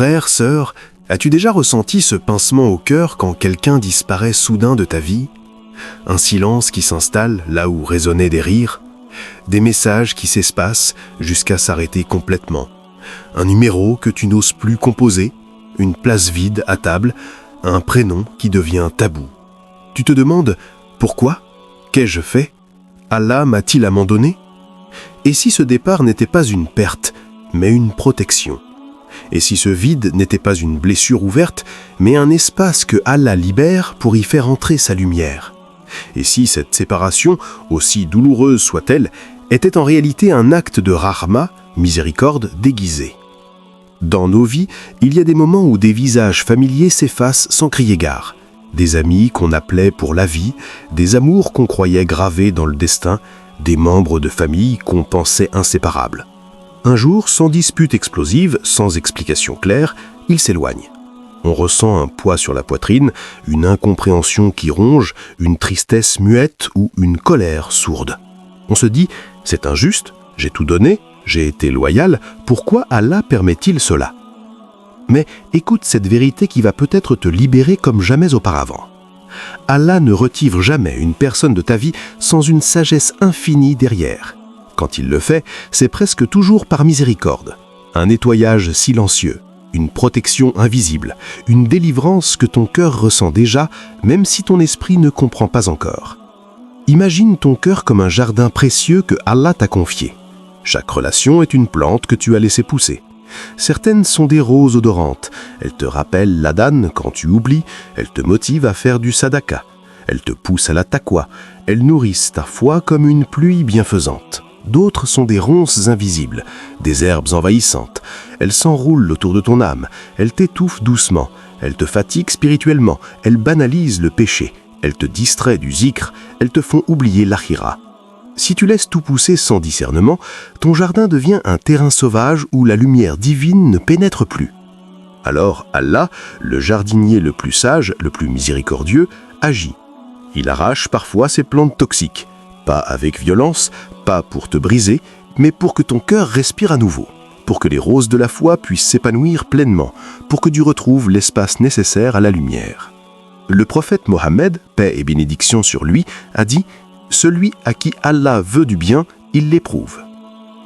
Frère, sœur, as-tu déjà ressenti ce pincement au cœur quand quelqu'un disparaît soudain de ta vie? Un silence qui s'installe là où résonnaient des rires, des messages qui s'espacent jusqu'à s'arrêter complètement, un numéro que tu n'oses plus composer, une place vide à table, un prénom qui devient tabou. Tu te demandes « Pourquoi? Qu'ai-je fait? Allah m'a-t-il abandonné ?» Et si ce départ n'était pas une perte, mais une protection? Et si ce vide n'était pas une blessure ouverte, mais un espace que Allah libère pour y faire entrer sa lumière? Et si cette séparation, aussi douloureuse soit-elle, était en réalité un acte de rahma, miséricorde déguisée? Dans nos vies, il y a des moments où des visages familiers s'effacent sans crier gare. Des amis qu'on appelait pour la vie, des amours qu'on croyait gravés dans le destin, des membres de famille qu'on pensait inséparables. Un jour, sans dispute explosive, sans explication claire, ils s'éloignent. On ressent un poids sur la poitrine, une incompréhension qui ronge, une tristesse muette ou une colère sourde. On se dit « C'est injuste, j'ai tout donné, j'ai été loyal, pourquoi Allah permet-il cela ?» Mais écoute cette vérité qui va peut-être te libérer comme jamais auparavant. Allah ne retire jamais une personne de ta vie sans une sagesse infinie derrière. Quand il le fait, c'est presque toujours par miséricorde. Un nettoyage silencieux, une protection invisible, une délivrance que ton cœur ressent déjà, même si ton esprit ne comprend pas encore. Imagine ton cœur comme un jardin précieux que Allah t'a confié. Chaque relation est une plante que tu as laissé pousser. Certaines sont des roses odorantes. Elles te rappellent l'adhan quand tu oublies. Elles te motivent à faire du sadaka. Elles te poussent à la taqwa. Elles nourrissent ta foi comme une pluie bienfaisante. D'autres sont des ronces invisibles, des herbes envahissantes. Elles s'enroulent autour de ton âme. Elles t'étouffent doucement. Elles te fatiguent spirituellement. Elles banalisent le péché. Elles te distraient du zikr. Elles te font oublier l'akhira. Si tu laisses tout pousser sans discernement, ton jardin devient un terrain sauvage où la lumière divine ne pénètre plus. Alors Allah, le jardinier le plus sage, le plus miséricordieux, agit. Il arrache parfois ces plantes toxiques, pas avec violence, pas pour te briser, mais pour que ton cœur respire à nouveau, pour que les roses de la foi puissent s'épanouir pleinement, pour que tu retrouves l'espace nécessaire à la lumière. Le prophète Mohammed, paix et bénédiction sur lui, a dit « Celui à qui Allah veut du bien, il l'éprouve ».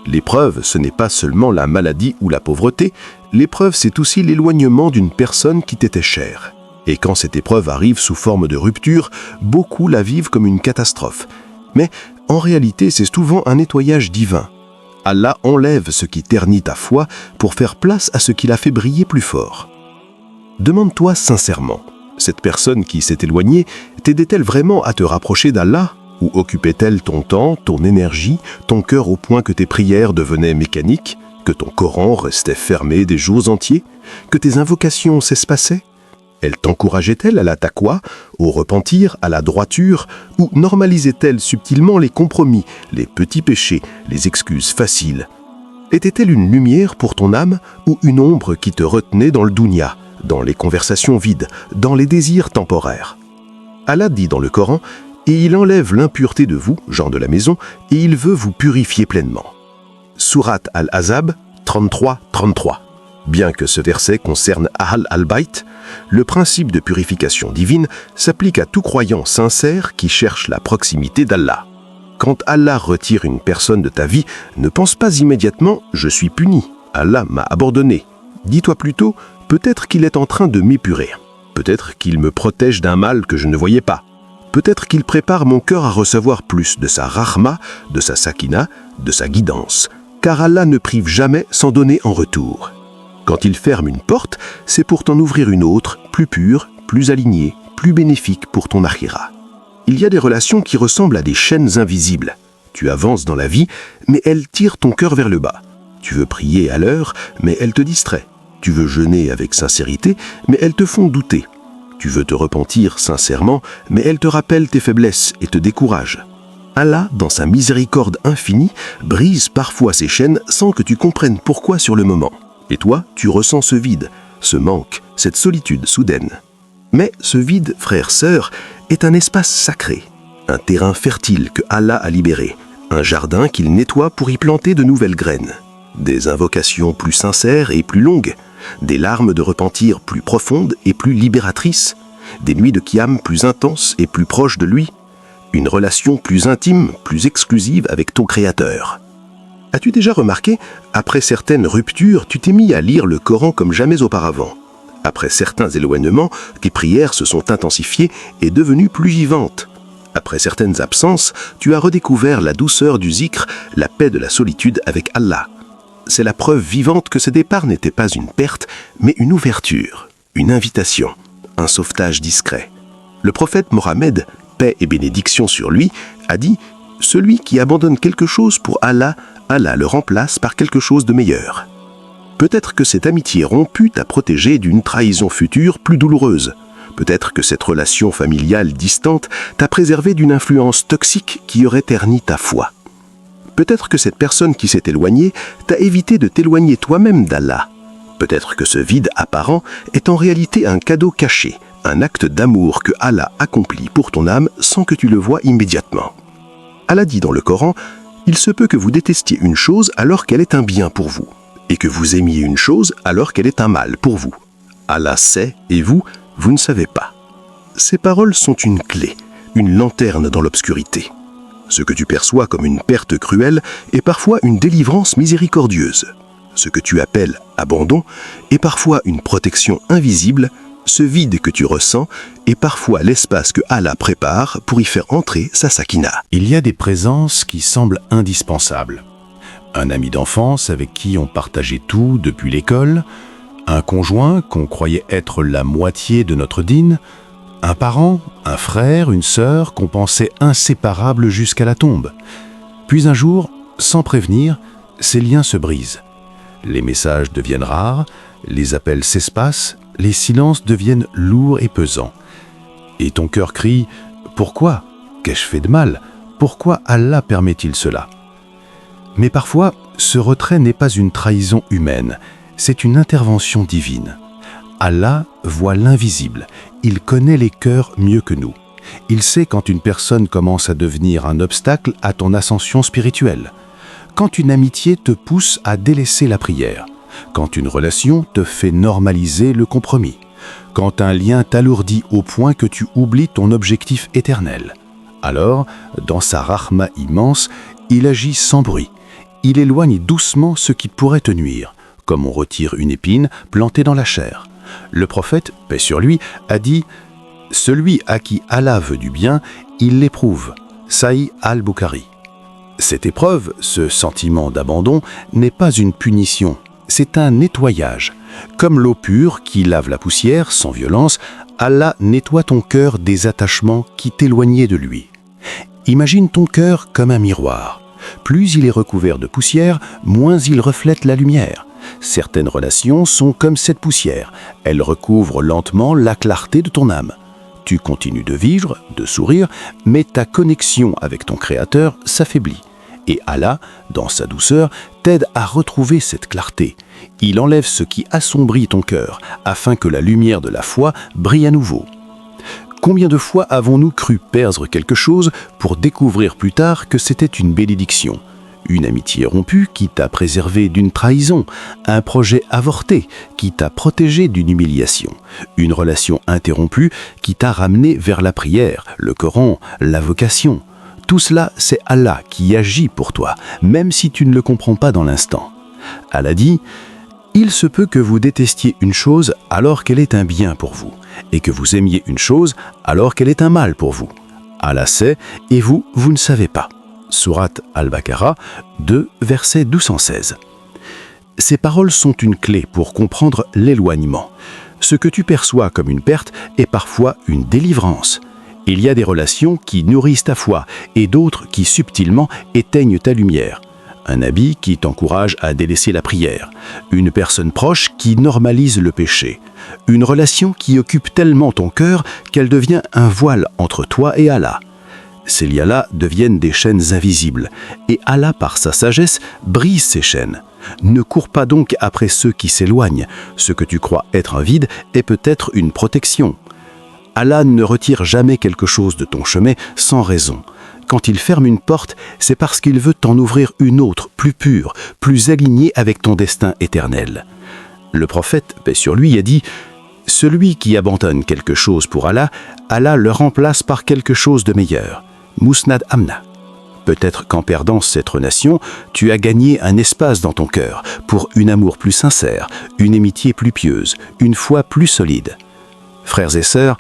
L'épreuve, ce n'est pas seulement la maladie ou la pauvreté, l'épreuve c'est aussi l'éloignement d'une personne qui t'était chère. Et quand cette épreuve arrive sous forme de rupture, beaucoup la vivent comme une catastrophe. Mais en réalité, c'est souvent un nettoyage divin. Allah enlève ce qui ternit ta foi pour faire place à ce qui la fait briller plus fort. Demande-toi sincèrement, cette personne qui s'est éloignée, t'aidait-elle vraiment à te rapprocher d'Allah ? Ou occupait-elle ton temps, ton énergie, ton cœur au point que tes prières devenaient mécaniques, que ton Coran restait fermé des jours entiers, que tes invocations s'espaçaient ? Elle t'encourageait-elle à la taqwa, au repentir, à la droiture, ou normalisait-elle subtilement les compromis, les petits péchés, les excuses faciles? Était-elle une lumière pour ton âme ou une ombre qui te retenait dans le dunya, dans les conversations vides, dans les désirs temporaires? Allah dit dans le Coran « Et il enlève l'impureté de vous, gens de la maison, et il veut vous purifier pleinement. » Sourate Al-Ahzab 33-33. Bien que ce verset concerne Ahl al-Bayt, le principe de purification divine s'applique à tout croyant sincère qui cherche la proximité d'Allah. Quand Allah retire une personne de ta vie, ne pense pas immédiatement « je suis puni, Allah m'a abandonné ». Dis-toi plutôt « peut-être qu'il est en train de m'épurer, peut-être qu'il me protège d'un mal que je ne voyais pas, peut-être qu'il prépare mon cœur à recevoir plus de sa rahma, de sa sakina, de sa guidance, car Allah ne prive jamais sans donner en retour. » Quand il ferme une porte, c'est pour t'en ouvrir une autre, plus pure, plus alignée, plus bénéfique pour ton akhira. Il y a des relations qui ressemblent à des chaînes invisibles. Tu avances dans la vie, mais elles tirent ton cœur vers le bas. Tu veux prier à l'heure, mais elles te distraient. Tu veux jeûner avec sincérité, mais elles te font douter. Tu veux te repentir sincèrement, mais elles te rappellent tes faiblesses et te découragent. Allah, dans sa miséricorde infinie, brise parfois ces chaînes sans que tu comprennes pourquoi sur le moment. Et toi, tu ressens ce vide, ce manque, cette solitude soudaine. Mais ce vide, frère, sœur, est un espace sacré, un terrain fertile que Allah a libéré, un jardin qu'il nettoie pour y planter de nouvelles graines. Des invocations plus sincères et plus longues, des larmes de repentir plus profondes et plus libératrices, des nuits de Qiyam plus intenses et plus proches de lui, une relation plus intime, plus exclusive avec ton Créateur. As-tu déjà remarqué, après certaines ruptures, tu t'es mis à lire le Coran comme jamais auparavant. Après certains éloignements, tes prières se sont intensifiées et devenues plus vivantes. Après certaines absences, tu as redécouvert la douceur du zikr, la paix de la solitude avec Allah. C'est la preuve vivante que ce départ n'était pas une perte, mais une ouverture, une invitation, un sauvetage discret. Le prophète Mohammed, paix et bénédiction sur lui, a dit « Celui qui abandonne quelque chose pour Allah, Allah le remplace par quelque chose de meilleur. » Peut-être que cette amitié rompue t'a protégé d'une trahison future plus douloureuse. Peut-être que cette relation familiale distante t'a préservé d'une influence toxique qui aurait terni ta foi. Peut-être que cette personne qui s'est éloignée t'a évité de t'éloigner toi-même d'Allah. Peut-être que ce vide apparent est en réalité un cadeau caché, un acte d'amour que Allah accomplit pour ton âme sans que tu le voies immédiatement. Allah dit dans le Coran « Il se peut que vous détestiez une chose alors qu'elle est un bien pour vous, et que vous aimiez une chose alors qu'elle est un mal pour vous. Allah sait, et vous, vous ne savez pas. » Ces paroles sont une clé, une lanterne dans l'obscurité. Ce que tu perçois comme une perte cruelle est parfois une délivrance miséricordieuse. Ce que tu appelles abandon est parfois une protection invisible. Ce vide que tu ressens est parfois l'espace que Allah prépare pour y faire entrer sa sakina. Il y a des présences qui semblent indispensables. Un ami d'enfance avec qui on partageait tout depuis l'école, un conjoint qu'on croyait être la moitié de notre dîne, un parent, un frère, une sœur qu'on pensait inséparables jusqu'à la tombe. Puis un jour, sans prévenir, ces liens se brisent. Les messages deviennent rares, les appels s'espacent, les silences deviennent lourds et pesants. Et ton cœur crie « Pourquoi ? Qu'ai-je fait de mal ? Pourquoi Allah permet-il cela ?» Mais parfois, ce retrait n'est pas une trahison humaine, c'est une intervention divine. Allah voit l'invisible, il connaît les cœurs mieux que nous. Il sait quand une personne commence à devenir un obstacle à ton ascension spirituelle, quand une amitié te pousse à délaisser la prière, quand une relation te fait normaliser le compromis, quand un lien t'alourdit au point que tu oublies ton objectif éternel. Alors, dans sa rahma immense, il agit sans bruit. Il éloigne doucement ce qui pourrait te nuire, comme on retire une épine plantée dans la chair. Le prophète, paix sur lui, a dit « Celui à qui Allah veut du bien, il l'éprouve. » Sahih al-Bukhari. Cette épreuve, ce sentiment d'abandon, n'est pas une punition, c'est un nettoyage. Comme l'eau pure qui lave la poussière sans violence, Allah nettoie ton cœur des attachements qui t'éloignaient de lui. Imagine ton cœur comme un miroir. Plus il est recouvert de poussière, moins il reflète la lumière. Certaines relations sont comme cette poussière. Elles recouvrent lentement la clarté de ton âme. Tu continues de vivre, de sourire, mais ta connexion avec ton Créateur s'affaiblit. Et Allah, dans sa douceur, t'aide à retrouver cette clarté. Il enlève ce qui assombrit ton cœur, afin que la lumière de la foi brille à nouveau. Combien de fois avons-nous cru perdre quelque chose pour découvrir plus tard que c'était une bénédiction ? Une amitié rompue qui t'a préservé d'une trahison, un projet avorté qui t'a protégé d'une humiliation, une relation interrompue qui t'a ramené vers la prière, le Coran, la vocation. Tout cela, c'est Allah qui agit pour toi, même si tu ne le comprends pas dans l'instant. Allah dit « Il se peut que vous détestiez une chose alors qu'elle est un bien pour vous, et que vous aimiez une chose alors qu'elle est un mal pour vous. Allah sait, et vous, vous ne savez pas. » Sourate Al-Baqarah 2, verset 216. Ces paroles sont une clé pour comprendre l'éloignement. Ce que tu perçois comme une perte est parfois une délivrance. Il y a des relations qui nourrissent ta foi et d'autres qui subtilement éteignent ta lumière. Un habit qui t'encourage à délaisser la prière. Une personne proche qui normalise le péché. Une relation qui occupe tellement ton cœur qu'elle devient un voile entre toi et Allah. Ces liens-là deviennent des chaînes invisibles, et Allah, par sa sagesse, brise ces chaînes. Ne cours pas donc après ceux qui s'éloignent. Ce que tu crois être un vide est peut-être une protection. Allah ne retire jamais quelque chose de ton chemin sans raison. Quand il ferme une porte, c'est parce qu'il veut t'en ouvrir une autre, plus pure, plus alignée avec ton destin éternel. Le prophète, paix sur lui, a dit « Celui qui abandonne quelque chose pour Allah, Allah le remplace par quelque chose de meilleur. » Musnad Amna. Peut-être qu'en perdant cette relation, tu as gagné un espace dans ton cœur pour un amour plus sincère, une amitié plus pieuse, une foi plus solide. Frères et sœurs,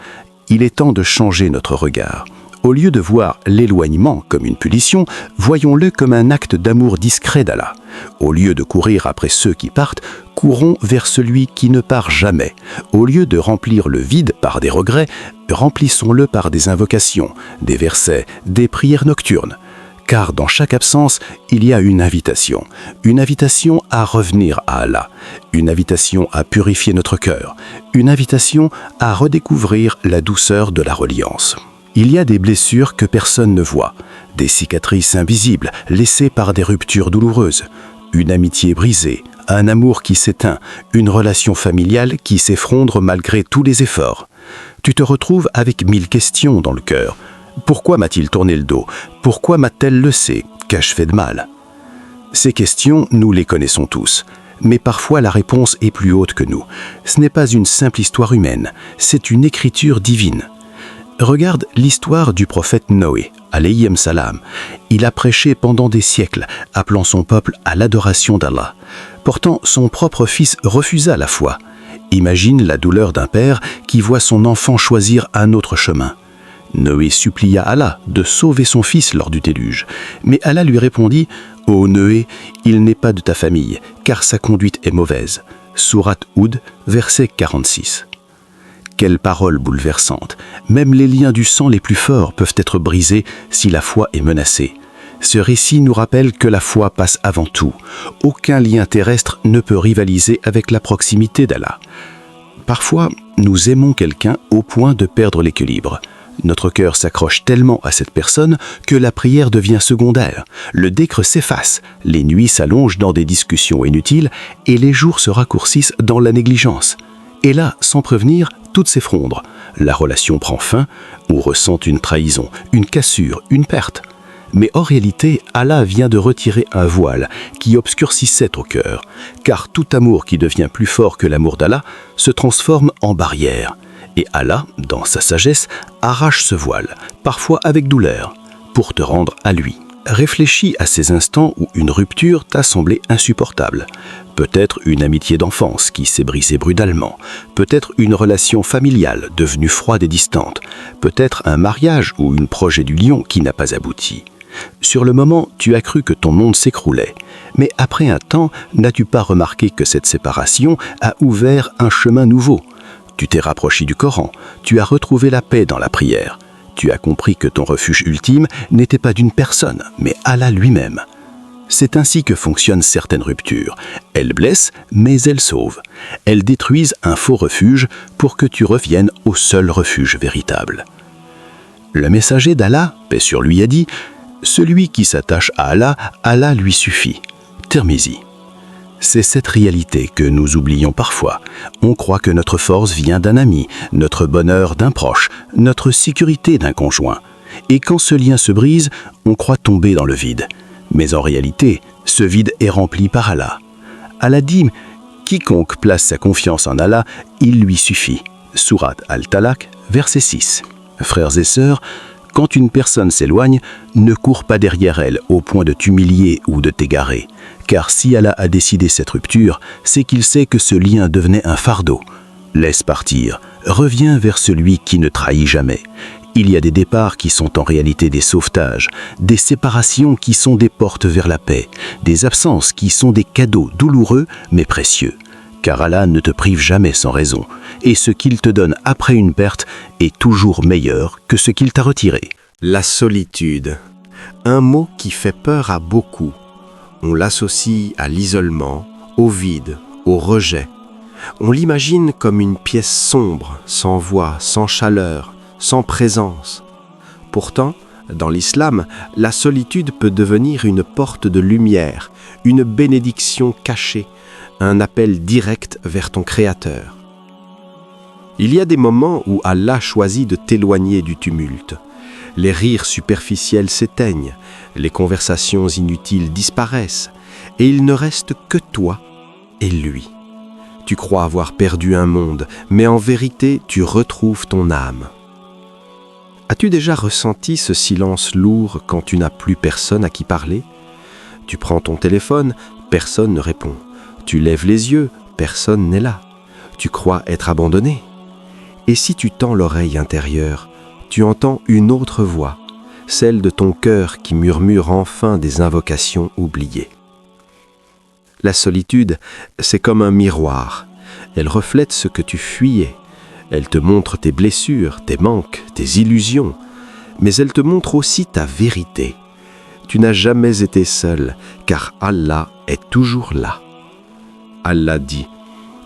il est temps de changer notre regard. Au lieu de voir l'éloignement comme une punition, voyons-le comme un acte d'amour discret d'Allah. Au lieu de courir après ceux qui partent, courons vers celui qui ne part jamais. Au lieu de remplir le vide par des regrets, remplissons-le par des invocations, des versets, des prières nocturnes. Car dans chaque absence, il y a une invitation à revenir à Allah, une invitation à purifier notre cœur, une invitation à redécouvrir la douceur de la reliance. Il y a des blessures que personne ne voit, des cicatrices invisibles laissées par des ruptures douloureuses, une amitié brisée, un amour qui s'éteint, une relation familiale qui s'effondre malgré tous les efforts. Tu te retrouves avec 1000 questions dans le cœur. Pourquoi m'a-t-il tourné le dos? Pourquoi m'a-t-elle laissé? Qu'ai-je fait de mal? Ces questions, nous les connaissons tous. Mais parfois la réponse est plus haute que nous. Ce n'est pas une simple histoire humaine, c'est une écriture divine. Regarde l'histoire du prophète Noé, alayhi salam. Il a prêché pendant des siècles, appelant son peuple à l'adoration d'Allah. Pourtant, son propre fils refusa la foi. Imagine la douleur d'un père qui voit son enfant choisir un autre chemin. Noé supplia Allah de sauver son fils lors du déluge. Mais Allah lui répondit « Ô Noé, il n'est pas de ta famille, car sa conduite est mauvaise. » Sourate Hud, verset 46. Quelle parole bouleversante. Même les liens du sang les plus forts peuvent être brisés si la foi est menacée. Ce récit nous rappelle que la foi passe avant tout. Aucun lien terrestre ne peut rivaliser avec la proximité d'Allah. Parfois, nous aimons quelqu'un au point de perdre l'équilibre. Notre cœur s'accroche tellement à cette personne que la prière devient secondaire. Le décre s'efface, les nuits s'allongent dans des discussions inutiles et les jours se raccourcissent dans la négligence. Et là, sans prévenir, tout s'effondre. La relation prend fin, on ressent une trahison, une cassure, une perte. Mais en réalité, Allah vient de retirer un voile qui obscurcissait au cœur, car tout amour qui devient plus fort que l'amour d'Allah se transforme en barrière. Et Allah, dans sa sagesse, arrache ce voile, parfois avec douleur, pour te rendre à lui. Réfléchis à ces instants où une rupture t'a semblé insupportable. Peut-être une amitié d'enfance qui s'est brisée brutalement. Peut-être une relation familiale devenue froide et distante. Peut-être un mariage ou un projet d'union qui n'a pas abouti. Sur le moment, tu as cru que ton monde s'écroulait. Mais après un temps, n'as-tu pas remarqué que cette séparation a ouvert un chemin nouveau? Tu t'es rapproché du Coran, tu as retrouvé la paix dans la prière. Tu as compris que ton refuge ultime n'était pas d'une personne, mais Allah lui-même. C'est ainsi que fonctionnent certaines ruptures. Elles blessent, mais elles sauvent. Elles détruisent un faux refuge pour que tu reviennes au seul refuge véritable. Le messager d'Allah, paix sur lui, a dit « Celui qui s'attache à Allah, Allah lui suffit. » Tirmizi. C'est cette réalité que nous oublions parfois. On croit que notre force vient d'un ami, notre bonheur d'un proche, notre sécurité d'un conjoint. Et quand ce lien se brise, on croit tomber dans le vide. Mais en réalité, ce vide est rempli par Allah. Allah dit « Quiconque place sa confiance en Allah, il lui suffit. » Sourate Al-Talaq, verset 6. Frères et sœurs, quand une personne s'éloigne, ne cours pas derrière elle au point de t'humilier ou de t'égarer. Car si Allah a décidé cette rupture, c'est qu'il sait que ce lien devenait un fardeau. Laisse partir, reviens vers celui qui ne trahit jamais. Il y a des départs qui sont en réalité des sauvetages, des séparations qui sont des portes vers la paix, des absences qui sont des cadeaux douloureux mais précieux. Car Allah ne te prive jamais sans raison, et ce qu'il te donne après une perte est toujours meilleur que ce qu'il t'a retiré. La solitude, un mot qui fait peur à beaucoup. On l'associe à l'isolement, au vide, au rejet. On l'imagine comme une pièce sombre, sans voix, sans chaleur, sans présence. Pourtant, dans l'islam, la solitude peut devenir une porte de lumière, une bénédiction cachée, un appel direct vers ton Créateur. Il y a des moments où Allah choisit de t'éloigner du tumulte. Les rires superficiels s'éteignent, les conversations inutiles disparaissent, et il ne reste que toi et lui. Tu crois avoir perdu un monde, mais en vérité, tu retrouves ton âme. As-tu déjà ressenti ce silence lourd quand tu n'as plus personne à qui parler? Tu prends ton téléphone, personne ne répond. Tu lèves les yeux, personne n'est là. Tu crois être abandonné. Et si tu tends l'oreille intérieure, tu entends une autre voix, celle de ton cœur qui murmure enfin des invocations oubliées. La solitude, c'est comme un miroir. Elle reflète ce que tu fuyais. Elle te montre tes blessures, tes manques, tes illusions. Mais elle te montre aussi ta vérité. Tu n'as jamais été seul, car Allah est toujours là. Allah dit,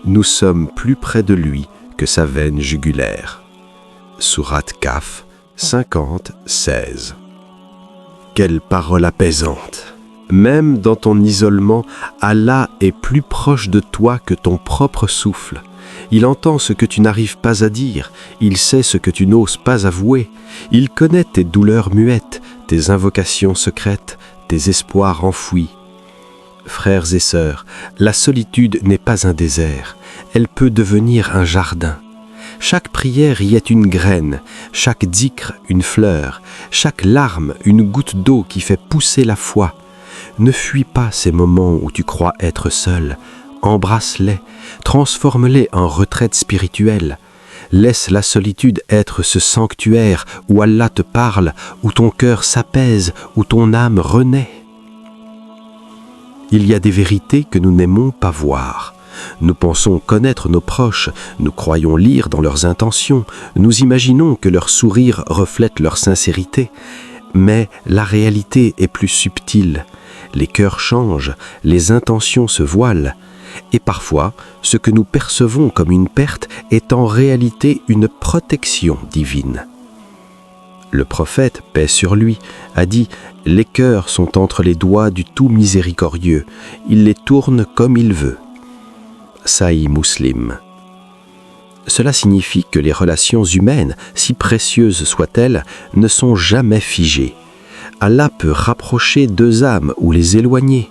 nous sommes plus près de lui que sa veine jugulaire. Sourate Kahf 50, 16. Quelle parole apaisante! Même dans ton isolement, Allah est plus proche de toi que ton propre souffle. Il entend ce que tu n'arrives pas à dire, il sait ce que tu n'oses pas avouer, il connaît tes douleurs muettes, tes invocations secrètes, tes espoirs enfouis. Frères et sœurs, la solitude n'est pas un désert, elle peut devenir un jardin. Chaque prière y est une graine, chaque dhikr une fleur, chaque larme une goutte d'eau qui fait pousser la foi. Ne fuis pas ces moments où tu crois être seul, embrasse-les, transforme-les en retraite spirituelle. Laisse la solitude être ce sanctuaire où Allah te parle, où ton cœur s'apaise, où ton âme renaît. Il y a des vérités que nous n'aimons pas voir. Nous pensons connaître nos proches, nous croyons lire dans leurs intentions, nous imaginons que leur sourire reflète leur sincérité. Mais la réalité est plus subtile. Les cœurs changent, les intentions se voilent. Et parfois, ce que nous percevons comme une perte est en réalité une protection divine. Le prophète, paix sur lui, a dit « Les cœurs sont entre les doigts du tout miséricordieux, il les tourne comme il veut ». Sahih Muslim. Cela signifie que les relations humaines, si précieuses soient-elles, ne sont jamais figées. Allah peut rapprocher deux âmes ou les éloigner.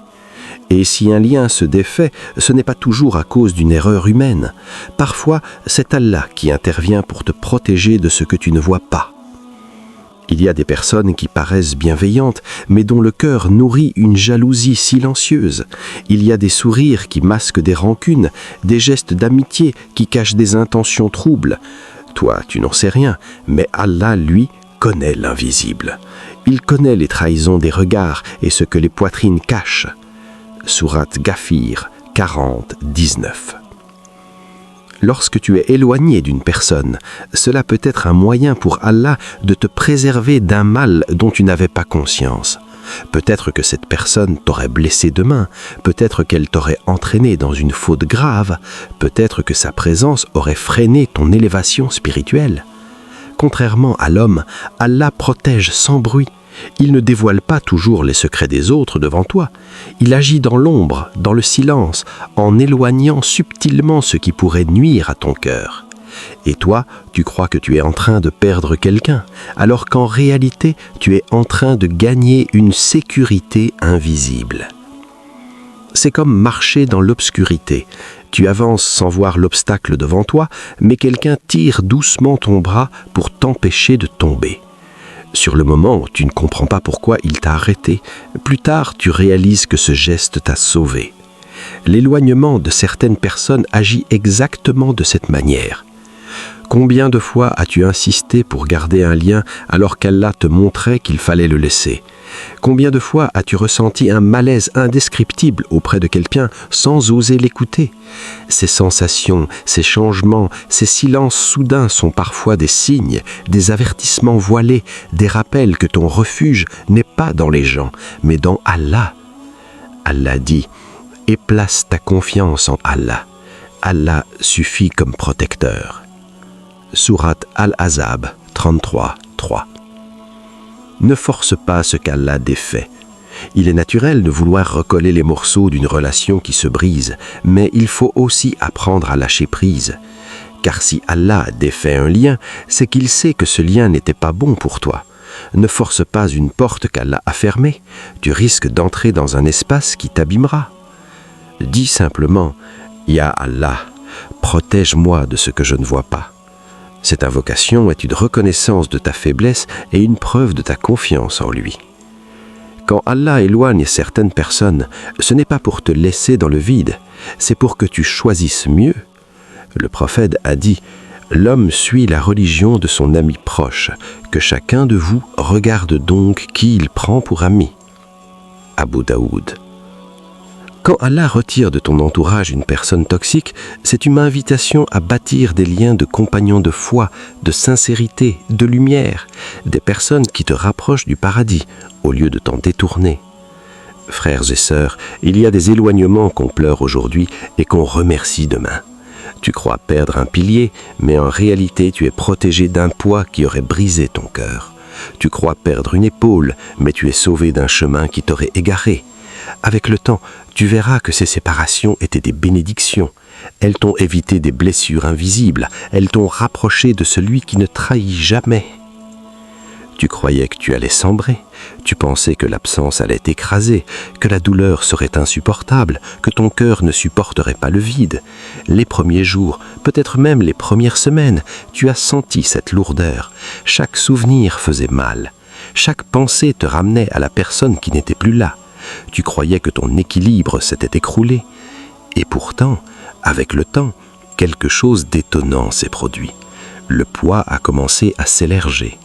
Et si un lien se défait, ce n'est pas toujours à cause d'une erreur humaine. Parfois, c'est Allah qui intervient pour te protéger de ce que tu ne vois pas. Il y a des personnes qui paraissent bienveillantes, mais dont le cœur nourrit une jalousie silencieuse. Il y a des sourires qui masquent des rancunes, des gestes d'amitié qui cachent des intentions troubles. Toi, tu n'en sais rien, mais Allah, lui, connaît l'invisible. Il connaît les trahisons des regards et ce que les poitrines cachent. Sourate Ghafir 40, 19. Lorsque tu es éloigné d'une personne, cela peut être un moyen pour Allah de te préserver d'un mal dont tu n'avais pas conscience. Peut-être que cette personne t'aurait blessé demain, peut-être qu'elle t'aurait entraîné dans une faute grave, peut-être que sa présence aurait freiné ton élévation spirituelle. Contrairement à l'homme, Allah protège sans bruit. Il ne dévoile pas toujours les secrets des autres devant toi. Il agit dans l'ombre, dans le silence, en éloignant subtilement ce qui pourrait nuire à ton cœur. Et toi, tu crois que tu es en train de perdre quelqu'un, alors qu'en réalité, tu es en train de gagner une sécurité invisible. C'est comme marcher dans l'obscurité. Tu avances sans voir l'obstacle devant toi, mais quelqu'un tire doucement ton bras pour t'empêcher de tomber. Sur le moment, tu ne comprends pas pourquoi il t'a arrêté. Plus tard, tu réalises que ce geste t'a sauvé. L'éloignement de certaines personnes agit exactement de cette manière. Combien de fois as-tu insisté pour garder un lien alors qu'Allah te montrait qu'il fallait le laisser? Combien de fois as-tu ressenti un malaise indescriptible auprès de quelqu'un sans oser l'écouter? Ces sensations, ces changements, ces silences soudains sont parfois des signes, des avertissements voilés, des rappels que ton refuge n'est pas dans les gens, mais dans Allah. Allah dit « Et place ta confiance en Allah. Allah suffit comme protecteur. » Sourate Al-Ahzab 33, 3. Ne force pas ce qu'Allah défait. Il est naturel de vouloir recoller les morceaux d'une relation qui se brise, mais il faut aussi apprendre à lâcher prise. Car si Allah défait un lien, c'est qu'il sait que ce lien n'était pas bon pour toi. Ne force pas une porte qu'Allah a fermée, tu risques d'entrer dans un espace qui t'abîmera. Dis simplement « Ya Allah, Protège-moi de ce que je ne vois pas. Cette invocation est une reconnaissance de ta faiblesse et une preuve de ta confiance en lui. Quand Allah éloigne certaines personnes, ce n'est pas pour te laisser dans le vide, c'est pour que tu choisisses mieux. Le prophète a dit « L'homme suit la religion de son ami proche, que chacun de vous regarde donc qui il prend pour ami. » Abu Daoud. Quand Allah retire de ton entourage une personne toxique, c'est une invitation à bâtir des liens de compagnons de foi, de sincérité, de lumière, des personnes qui te rapprochent du paradis, au lieu de t'en détourner. Frères et sœurs, il y a des éloignements qu'on pleure aujourd'hui et qu'on remercie demain. Tu crois perdre un pilier, mais en réalité tu es protégé d'un poids qui aurait brisé ton cœur. Tu crois perdre une épaule, mais tu es sauvé d'un chemin qui t'aurait égaré. Avec le temps, tu verras que ces séparations étaient des bénédictions. Elles t'ont évité des blessures invisibles, elles t'ont rapproché de celui qui ne trahit jamais. Tu croyais que tu allais sombrer, tu pensais que l'absence allait t'écraser, que la douleur serait insupportable, que ton cœur ne supporterait pas le vide. Les premiers jours, peut-être même les premières semaines, tu as senti cette lourdeur. Chaque souvenir faisait mal. Chaque pensée te ramenait à la personne qui n'était plus là. Tu croyais que ton équilibre s'était écroulé. Et pourtant, avec le temps, quelque chose d'étonnant s'est produit. Le poids a commencé à s'élerger.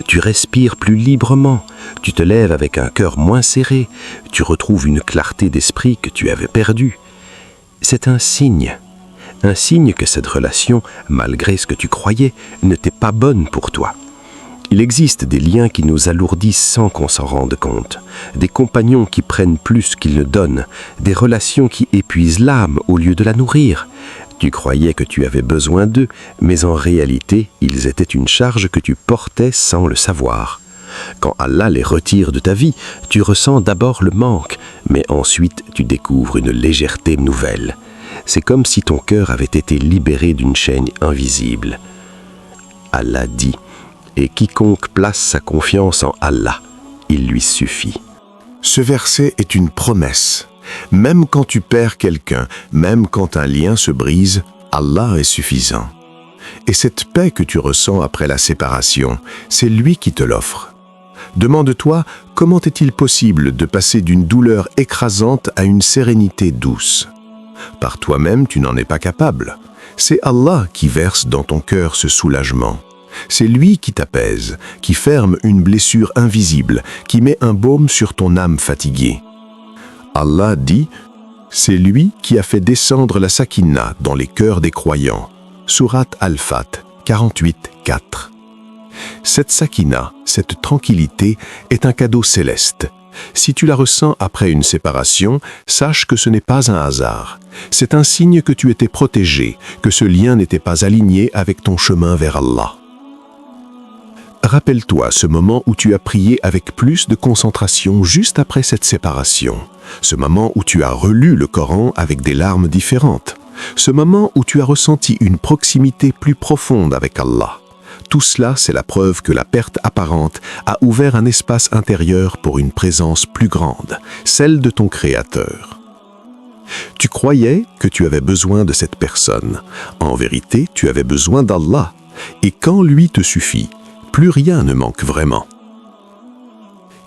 Tu respires plus librement, tu te lèves avec un cœur moins serré, tu retrouves une clarté d'esprit que tu avais perdue. C'est un signe que cette relation, malgré ce que tu croyais, n'était pas bonne pour toi. Il existe des liens qui nous alourdissent sans qu'on s'en rende compte, des compagnons qui prennent plus qu'ils ne donnent, des relations qui épuisent l'âme au lieu de la nourrir. Tu croyais que tu avais besoin d'eux, mais en réalité, ils étaient une charge que tu portais sans le savoir. Quand Allah les retire de ta vie, tu ressens d'abord le manque, mais ensuite tu découvres une légèreté nouvelle. C'est comme si ton cœur avait été libéré d'une chaîne invisible. Allah dit « Et quiconque place sa confiance en Allah, il lui suffit. » Ce verset est une promesse. Même quand tu perds quelqu'un, même quand un lien se brise, Allah est suffisant. Et cette paix que tu ressens après la séparation, c'est lui qui te l'offre. Demande-toi, comment est-il possible de passer d'une douleur écrasante à une sérénité douce? Par toi-même, tu n'en es pas capable. C'est Allah qui verse dans ton cœur ce soulagement. C'est lui qui t'apaise, qui ferme une blessure invisible, qui met un baume sur ton âme fatiguée. Allah dit, c'est lui qui a fait descendre la sakina dans les cœurs des croyants. Sourate Al-Fat 48:4. Cette sakina, cette tranquillité, est un cadeau céleste. Si tu la ressens après une séparation, sache que ce n'est pas un hasard. C'est un signe que tu étais protégé, que ce lien n'était pas aligné avec ton chemin vers Allah. Rappelle-toi ce moment où tu as prié avec plus de concentration juste après cette séparation. Ce moment où tu as relu le Coran avec des larmes différentes. Ce moment où tu as ressenti une proximité plus profonde avec Allah. Tout cela, c'est la preuve que la perte apparente a ouvert un espace intérieur pour une présence plus grande, celle de ton Créateur. Tu croyais que tu avais besoin de cette personne. En vérité, tu avais besoin d'Allah. Et quand lui te suffit, plus rien ne manque vraiment.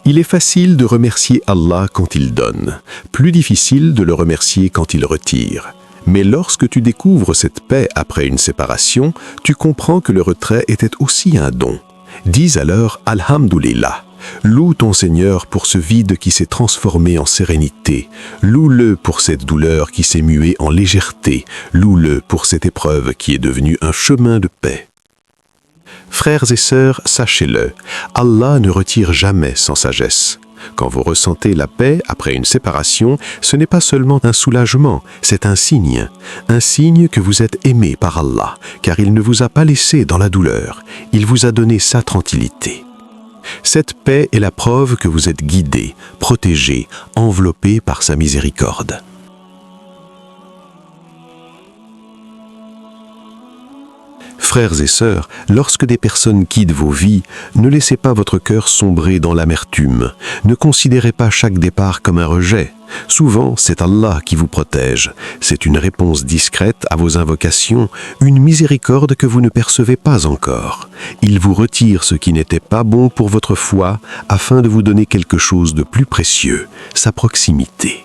Il est facile de remercier Allah quand il donne, plus difficile de le remercier quand il retire. Mais lorsque tu découvres cette paix après une séparation, tu comprends que le retrait était aussi un don. Dis alors Alhamdulillah. Loue ton Seigneur pour ce vide qui s'est transformé en sérénité. Loue-le pour cette douleur qui s'est muée en légèreté. Loue-le pour cette épreuve qui est devenue un chemin de paix. Frères et sœurs, sachez-le, Allah ne retire jamais sans sagesse. Quand vous ressentez la paix après une séparation, ce n'est pas seulement un soulagement, c'est un signe que vous êtes aimé par Allah, car il ne vous a pas laissé dans la douleur, il vous a donné sa tranquillité. Cette paix est la preuve que vous êtes guidé, protégé, enveloppé par sa miséricorde. Frères et sœurs, lorsque des personnes quittent vos vies, ne laissez pas votre cœur sombrer dans l'amertume. Ne considérez pas chaque départ comme un rejet. Souvent, c'est Allah qui vous protège. C'est une réponse discrète à vos invocations, une miséricorde que vous ne percevez pas encore. Il vous retire ce qui n'était pas bon pour votre foi afin de vous donner quelque chose de plus précieux, sa proximité.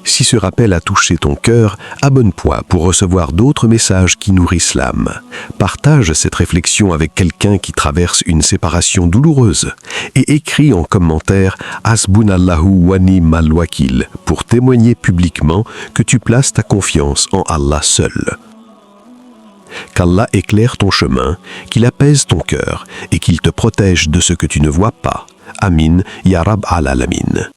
Si ce rappel a touché ton cœur, abonne-toi pour recevoir d'autres messages qui nourrissent l'âme. Partage cette réflexion avec quelqu'un qui traverse une séparation douloureuse et écris en commentaire « Hasbunallahu wa ni'mal wakil » pour témoigner publiquement que tu places ta confiance en Allah seul. Qu'Allah éclaire ton chemin, qu'il apaise ton cœur et qu'il te protège de ce que tu ne vois pas. Amin, ya Rab al-Alamin.